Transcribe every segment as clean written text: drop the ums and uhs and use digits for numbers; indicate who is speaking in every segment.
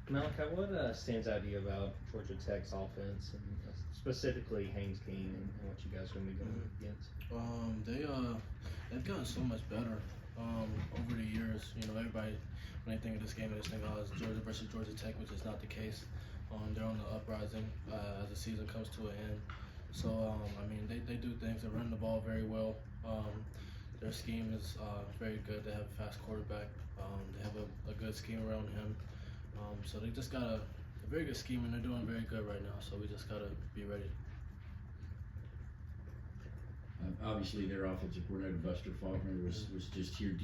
Speaker 1: Malachi, what stands out to you about Georgia Tech's offense, and specifically Haynes King and what you guys are going to be going against?
Speaker 2: They've gotten so much better over the years. You know, everybody when they think of this game, they just think, oh, it's Georgia versus Georgia Tech, which is not the case. They're on the uprising as the season comes to an end. So I mean, they do things. They run the ball very well. Their scheme is very good. They have a fast quarterback. They have a good scheme around him. So they just got a very good scheme, and they're doing very good right now. So we just gotta be ready.
Speaker 3: Obviously, their offensive coordinator Buster Faulkner was just here.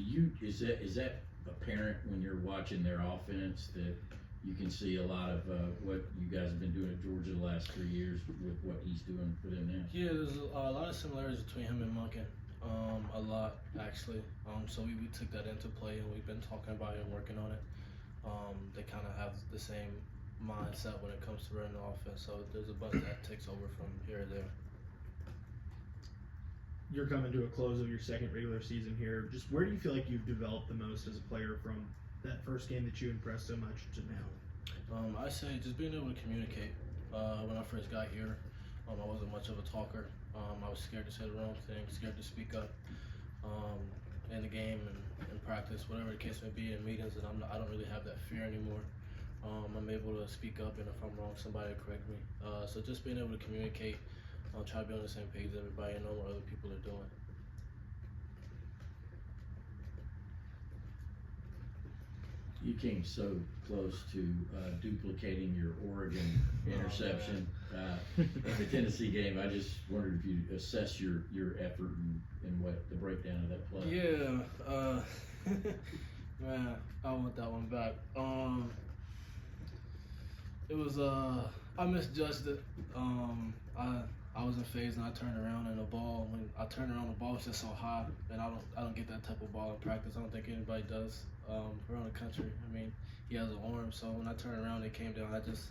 Speaker 3: Is that apparent when you're watching their offense that you can see a lot of what you guys have been doing at Georgia the last 3 years with what he's doing for them now?
Speaker 2: Yeah, there's a lot of similarities between him and Munkin. A lot actually. So we took that into play, and we've been talking about it and working on it. They kind of have the same mindset when it comes to running the offense. So there's a bunch that takes over from here or there.
Speaker 4: You're coming to a close of your second regular season here. Just where do you feel like you've developed the most as a player from that first game that you impressed so much to now?
Speaker 2: I say just being able to communicate. When I first got here, I wasn't much of a talker. I was scared to say the wrong thing, scared to speak up in the game and in practice, whatever the case may be, in meetings. And I don't really have that fear anymore. I'm able to speak up, and if I'm wrong, somebody will correct me. So just being able to communicate, try to be on the same page as everybody and know what other people are doing.
Speaker 3: You came so close to duplicating your Oregon interception in the Tennessee game. I just wondered if you assess your effort and what the breakdown of that play.
Speaker 2: Yeah, man, I want that one back. It was I misjudged it. I was in phase and I turned around, and when I turned around, the ball was just so high, and I don't get that type of ball in practice. I don't think anybody does around the country. I mean, he has an arm, so when I turned around, it came down. I just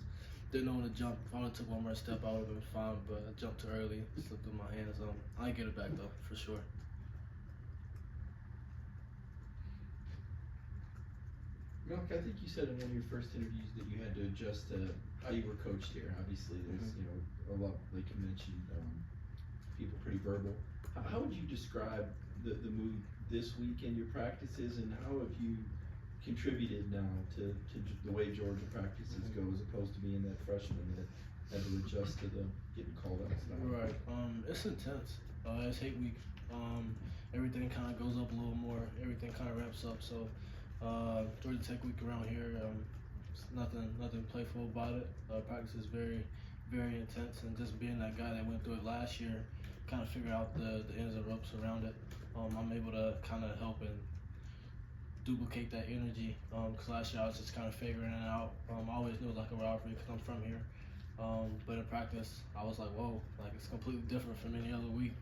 Speaker 2: didn't know when to jump. If I would have took one more step, I would have been fine, but I jumped too early, slipped through my hands. I get it back though, for sure.
Speaker 5: Malak, I think you said in one of your first interviews that you had to adjust to how you were coached here. Obviously, there's a lot, like you mentioned, people pretty verbal. How would you describe the mood this week in your practices, and how have you contributed now to the way Georgia practices go, as opposed to being that freshman that had to adjust to the getting called out style?
Speaker 2: Right. It's intense. It's hate week. Everything kind of goes up a little more. Everything kind of ramps up. So Georgia Tech week around here, nothing playful about it. Practice is very, very intense, and just being that guy that went through it last year, kind of figure out the ins and ropes around it. I'm able to kind of help and duplicate that energy. Because last year I was just kind of figuring it out. I always knew it was like a rivalry because I'm from here. But in practice, I was like, whoa, like it's completely different from any other week.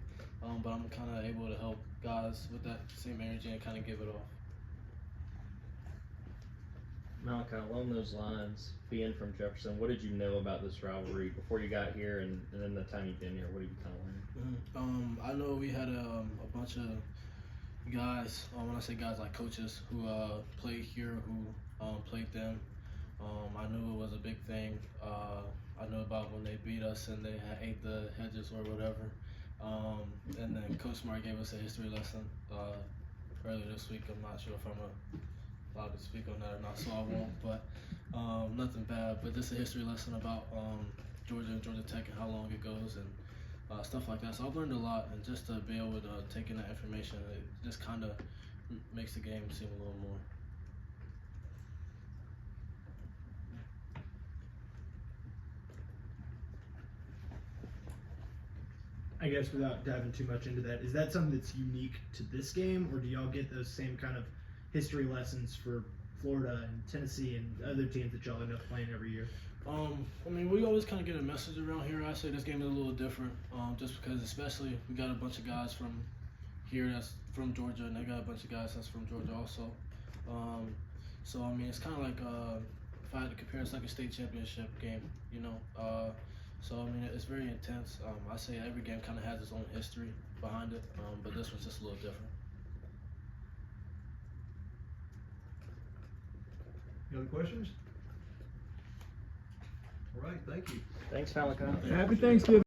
Speaker 2: But I'm kind of able to help guys with that same energy and kind of give it off.
Speaker 1: Malachi, along those lines, being from Jefferson, what did you know about this rivalry before you got here, and then the time you've been here? What did you kind of learn?
Speaker 2: I know we had a bunch of guys, when I say guys, like coaches, who played here, who played them. I knew it was a big thing. I knew about when they beat us and they ate the hedges or whatever. And then Coach Smart gave us a history lesson earlier this week. I'm not sure if I'm allowed to speak on that or not, so I won't. But nothing bad, but just a history lesson about Georgia and Georgia Tech and how long it goes and stuff like that. So I've learned a lot, and just to be able to take in that information, it just kind of makes the game seem a little more.
Speaker 4: I guess without diving too much into that, is that something that's unique to this game, or do y'all get those same kind of history lessons for Florida and Tennessee and other teams that y'all end up playing every year?
Speaker 2: I mean, we always kind of get a message around here. I say this game is a little different, just because especially we got a bunch of guys from here that's from Georgia, and they got a bunch of guys that's from Georgia also. So I mean, it's kind of like if I had to compare, it's like a state championship game, you know. So I mean, it's very intense. I say every game kind of has its own history behind it, but this one's just a little different.
Speaker 6: Any other questions? All right, thank you.
Speaker 1: Thanks, Malachi.
Speaker 4: Happy Thanksgiving.